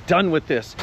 Done with this.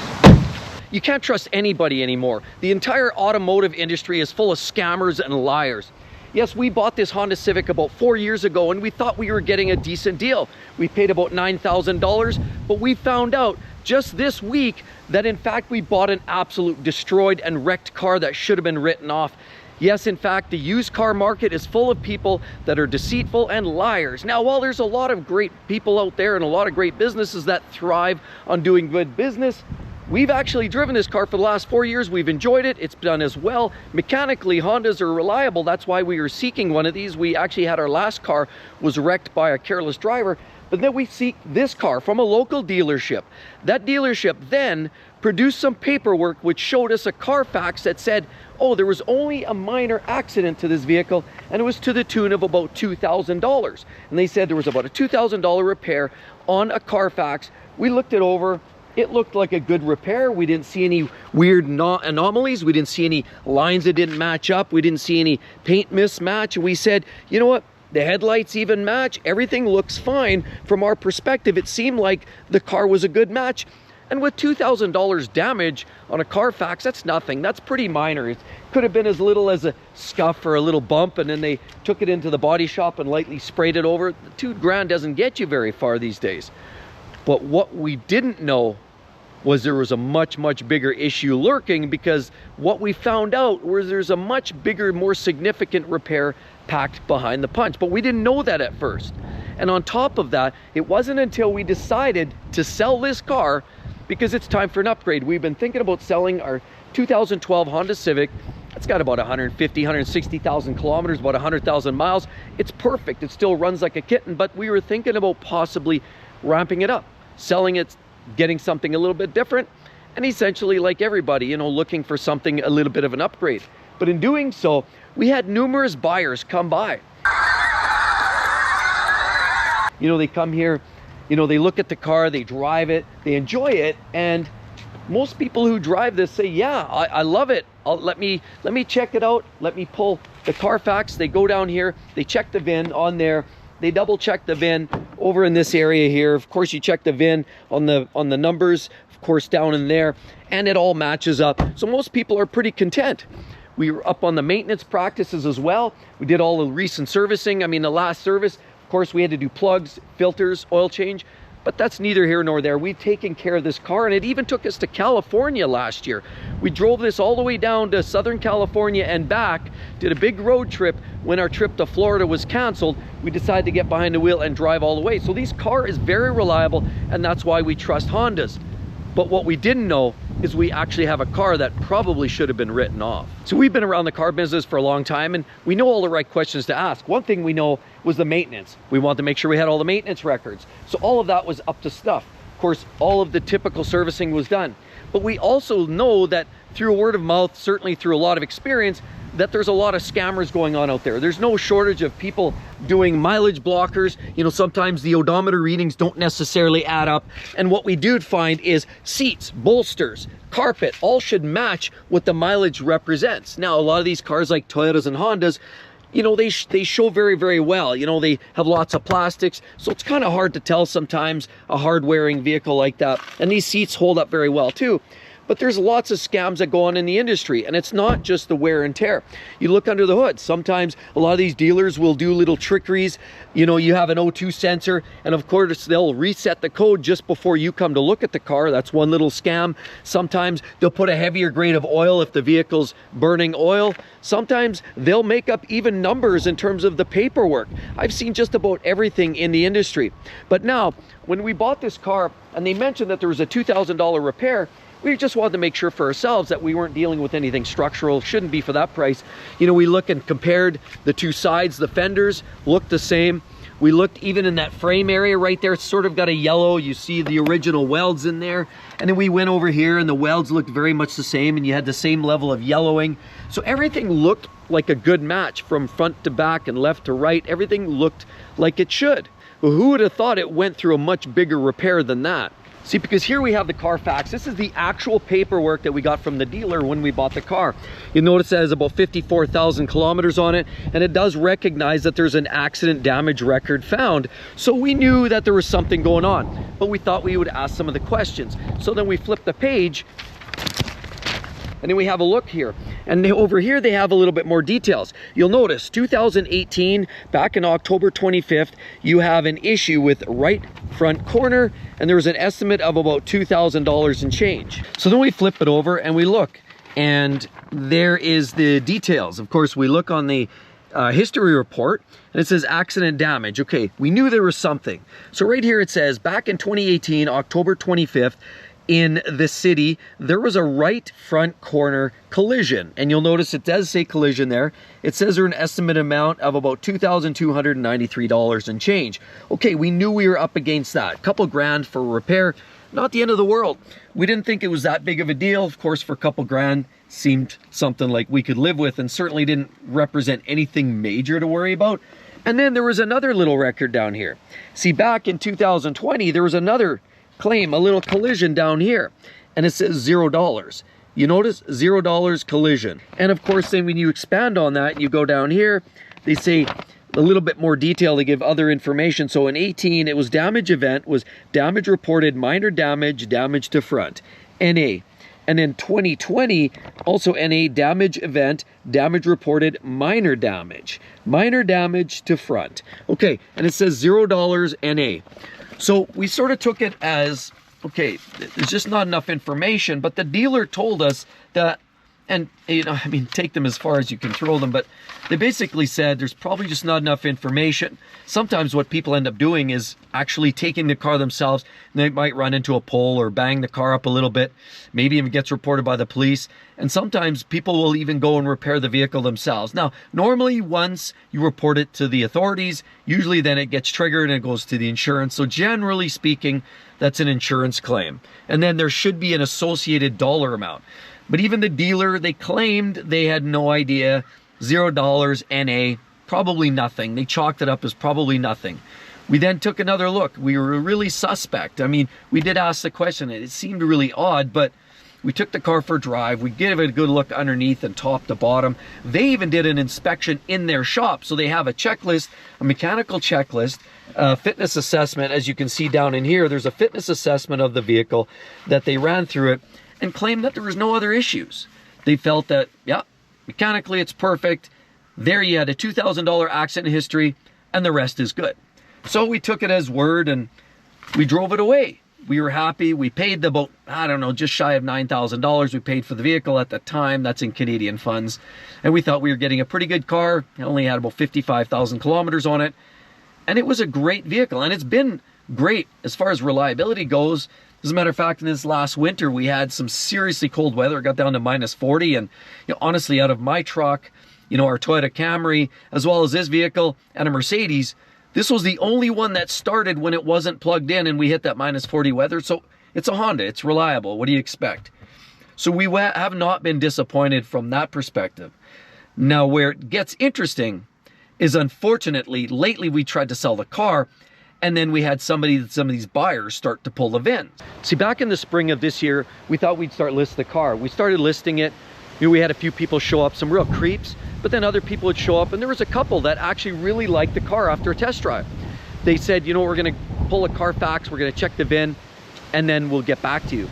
You can't trust anybody anymore. The entire automotive industry is full of scammers and liars. Yes, we bought this Honda Civic about 4 years ago and we thought we were getting a decent deal. We paid about $9,000, but we found out just this week that in fact we bought an absolute destroyed and wrecked car that should have been written off. Yes, in fact, the used car market is full of people that are deceitful and liars. Now, while there's a lot of great people out there and a lot of great businesses that thrive on doing good business, we've actually driven this car for the last 4 years. We've enjoyed it. It's done as well. Mechanically, Hondas are reliable. That's why we were seeking one of these. We actually had our last car was wrecked by a careless driver, but then we seek this car from a local dealership. That dealership then produced some paperwork which showed us a Carfax that said, oh, there was only a minor accident to this vehicle and it was to the tune of about $2,000. And they said there was about a $2,000 repair on a Carfax. We looked it over. It looked like a good repair. We didn't see any weird anomalies. We didn't see any lines that didn't match up. We didn't see any paint mismatch. We said, you know what? The headlights even match. Everything looks fine. From our perspective, it seemed like the car was a good match. And with $2,000 damage on a Carfax, that's nothing. That's pretty minor. It could have been as little as a scuff or a little bump, and then they took it into the body shop and lightly sprayed it over. The $2,000 doesn't get you very far these days. But what we didn't know was there was a much, much bigger issue lurking, because what we found out was there's a much bigger, more significant repair packed behind the punch. But we didn't know that at first. And on top of that, it wasn't until we decided to sell this car, because it's time for an upgrade. We've been thinking about selling our 2012 Honda Civic. It's got about 150, 160,000 kilometers, about 100,000 miles. It's perfect. It still runs like a kitten, but we were thinking about possibly ramping it up, selling it, getting something a little bit different, and essentially, like everybody, you know, looking for something a little bit of an upgrade. But in doing so, we had numerous buyers come by. You know, they come here, you know, they look at the car, they drive it, they enjoy it, and most people who drive this say, yeah, I love it. Let me check it out. Let me pull the Carfax. They go down here, they check the VIN on there, they double check the VIN over in this area here. Of course, you check the VIN on the numbers, of course, down in there, and it all matches up. So most people are pretty content. We were up on the maintenance practices as well. We did all the recent servicing. I mean, the last service, of course, we had to do plugs, filters, oil change, but that's neither here nor there. We've taken care of this car, and it even took us to California last year. We drove this all the way down to Southern California and back, did a big road trip. When our trip to Florida was canceled, we decided to get behind the wheel and drive all the way. So this car is very reliable, and that's why we trust Hondas. But what we didn't know is we actually have a car that probably should have been written off. So we've been around the car business for a long time, and we know all the right questions to ask. One thing we know was the maintenance. We wanted to make sure we had all the maintenance records. So all of that was up to snuff. Of course, all of the typical servicing was done. But we also know that through word of mouth, certainly through a lot of experience, that there's a lot of scammers going on out there. There's no shortage of people doing mileage blockers. You know, sometimes the odometer readings don't necessarily add up. And what we do find is seats, bolsters, carpet, all should match what the mileage represents. Now, a lot of these cars like Toyotas and Hondas, you know, they show very, very well. You know, they have lots of plastics, so it's kind of hard to tell sometimes a hard-wearing vehicle like that. And these seats hold up very well too. But there's lots of scams that go on in the industry, and it's not just the wear and tear. You look under the hood. Sometimes a lot of these dealers will do little trickeries. You know, you have an O2 sensor, and of course they'll reset the code just before you come to look at the car. That's one little scam. Sometimes they'll put a heavier grade of oil if the vehicle's burning oil. Sometimes they'll make up even numbers in terms of the paperwork. I've seen just about everything in the industry. But now, when we bought this car, and they mentioned that there was a $2,000 repair, we just wanted to make sure for ourselves that we weren't dealing with anything structural. Shouldn't be for that price. You know, we looked and compared the two sides. The fenders looked the same. We looked even in that frame area right there. It's sort of got a yellow. You see the original welds in there. And then we went over here and the welds looked very much the same, and you had the same level of yellowing. So everything looked like a good match from front to back and left to right. Everything looked like it should. Well, who would have thought it went through a much bigger repair than that? See, because here we have the Carfax. This is the actual paperwork that we got from the dealer when we bought the car. You notice it has about 54,000 kilometers on it, and it does recognize that there's an accident damage record found. So we knew that there was something going on, but we thought we would ask some of the questions. So then we flip the page, and then we have a look here. And over here, they have a little bit more details. You'll notice 2018, back in October 25th, you have an issue with right front corner, and there was an estimate of about $2,000 and change. So then we flip it over and we look, and there is the details. Of course, we look on the history report, and it says accident damage. Okay, we knew there was something. So right here it says, back in 2018, October 25th, in the city, there was a right front corner collision. And you'll notice it does say collision there. It says there's an estimate amount of about $2,293 and change. Okay, we knew we were up against that. A couple grand for repair, not the end of the world. We didn't think it was that big of a deal. Of course, for a couple grand, seemed something like we could live with, and certainly didn't represent anything major to worry about. And then there was another little record down here. See, back in 2020, there was another claim, a little collision down here, and it says $0. You notice $0 collision. And of course, then when you expand on that, you go down here, they say a little bit more detail. They give other information. So in 18, it was damage event, was damage reported, minor damage, damage to front, NA. And in 2020, also NA, damage event, damage reported, minor damage to front. Okay, and it says $0 NA. So we sort of took it as, okay, there's just not enough information, but the dealer told us that, and you know, I mean, take them as far as you can throw them, but they basically said there's probably just not enough information. Sometimes what people end up doing is actually taking the car themselves, and they might run into a pole or bang the car up a little bit, maybe even gets reported by the police, and sometimes people will even go and repair the vehicle themselves. Now, normally once you report it to the authorities, usually then it gets triggered and it goes to the insurance. So generally speaking, that's an insurance claim. And then there should be an associated dollar amount. But even the dealer, they claimed they had no idea. $0 NA, probably nothing. They chalked it up as probably nothing. We then took another look. We were really suspect. I mean, we did ask the question. It seemed really odd, but we took the car for a drive. We gave it a good look underneath and top to bottom. They even did an inspection in their shop. So they have a checklist, a mechanical checklist, a fitness assessment. As you can see down in here, there's a fitness assessment of the vehicle that they ran through it and claimed that there was no other issues. They felt that, yeah, mechanically it's perfect. There you had a $2,000 accident history, and the rest is good. So we took it as word and we drove it away. We were happy. We paid about, I don't know, just shy of $9,000 we paid for the vehicle at the time. That's in Canadian funds. And we thought we were getting a pretty good car. It only had about 55,000 kilometers on it. And it was a great vehicle. And it's been great as far as reliability goes. As a matter of fact, in this last winter, we had some seriously cold weather. It got down to -40. And you know, honestly, out of my truck, you know, our Toyota Camry, as well as this vehicle and a Mercedes, this was the only one that started when it wasn't plugged in and we hit that -40 weather. So it's a Honda, it's reliable. What do you expect? So we have not been disappointed from that perspective. Now, where it gets interesting is, unfortunately, lately we tried to sell the car, and then we had some of these buyers start to pull the VINs. See, back in the spring of this year, we thought we'd start listing the car. We started listing it. You know, we had a few people show up, some real creeps, but then other people would show up, and there was a couple that actually really liked the car after a test drive. They said, you know, we're gonna pull a Carfax, we're gonna check the VIN, and then we'll get back to you.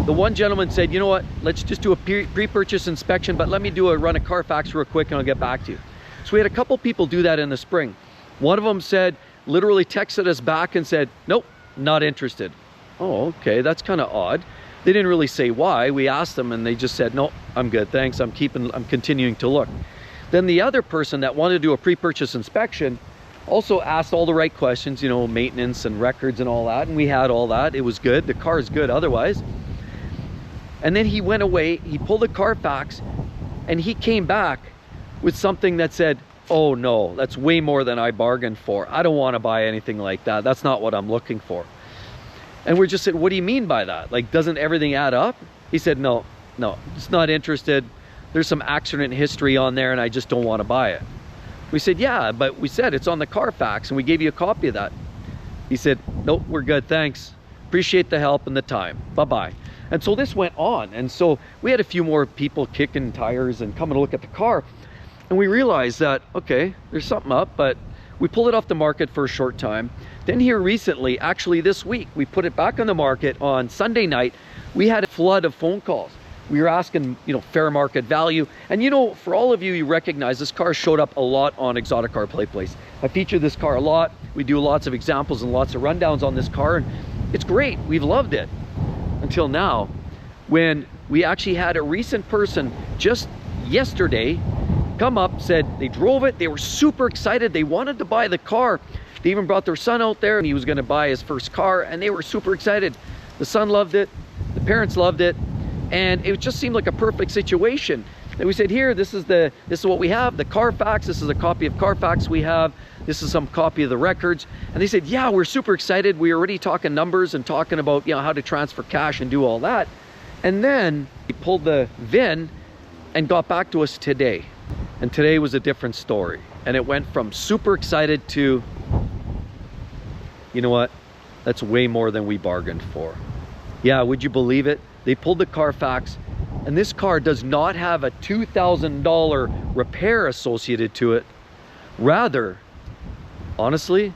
The one gentleman said, you know what, let's just do a pre-purchase inspection, but let me run a Carfax real quick and I'll get back to you. So we had a couple people do that in the spring. One of them said, literally texted us back and said, nope, not interested. Oh, okay, that's kind of odd. They didn't really say why. We asked them and they just said, no, I'm good, thanks, I'm continuing to look. Then the other person that wanted to do a pre-purchase inspection also asked all the right questions, you know, maintenance and records and all that, and we had all that. It was good, the car is good otherwise. And then he went away, he pulled a Carfax, and he came back with something that said, oh no, that's way more than I bargained for. I don't want to buy anything like that. That's not what I'm looking for. And we're just saying, what do you mean by that? Like, doesn't everything add up? He said, no, just not interested. There's some accident history on there and I just don't want to buy it. We said, yeah, but we said it's on the Carfax and we gave you a copy of that. He said, nope, we're good, thanks. Appreciate the help and the time. Bye-bye. And so this went on. And so we had a few more people kicking tires and coming to look at the car. And we realized that, okay, there's something up, but we pulled it off the market for a short time. Then here recently, actually this week, we put it back on the market on Sunday night. We had a flood of phone calls. We were asking, you know, fair market value. And you know, for all of you, you recognize this car showed up a lot on Exotic Car Play Place. I feature this car a lot. We do lots of examples and lots of rundowns on this car, and it's great. We've loved it. Until now, when we actually had a recent person just yesterday come up, said they drove it, they were super excited, they wanted to buy the car. They even brought their son out there and he was going to buy his first car, and they were super excited. The son loved it, the parents loved it, and it just seemed like a perfect situation. And we said, here, this is what we have, the Carfax. This is a copy of Carfax we have. This is some copy of the records. And they said, yeah, we're super excited. We were already talking numbers and talking about, you know, how to transfer cash and do all that. And then he pulled the VIN and got back to us today. And today was a different story. And it went from super excited to, you know what? That's way more than we bargained for. Yeah, would you believe it? They pulled the Carfax, and this car does not have a $2,000 repair associated to it. Rather, honestly,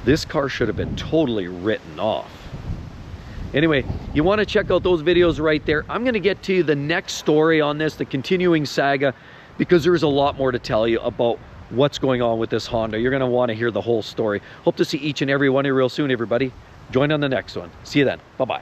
this car should have been totally written off. Anyway, you want to check out those videos right there. I'm going to get to the next story on this, the continuing saga, because there's a lot more to tell you about what's going on with this Honda. You're going to want to hear the whole story. Hope to see each and every one of you real soon, everybody. Join on the next one. See you then. Bye-bye.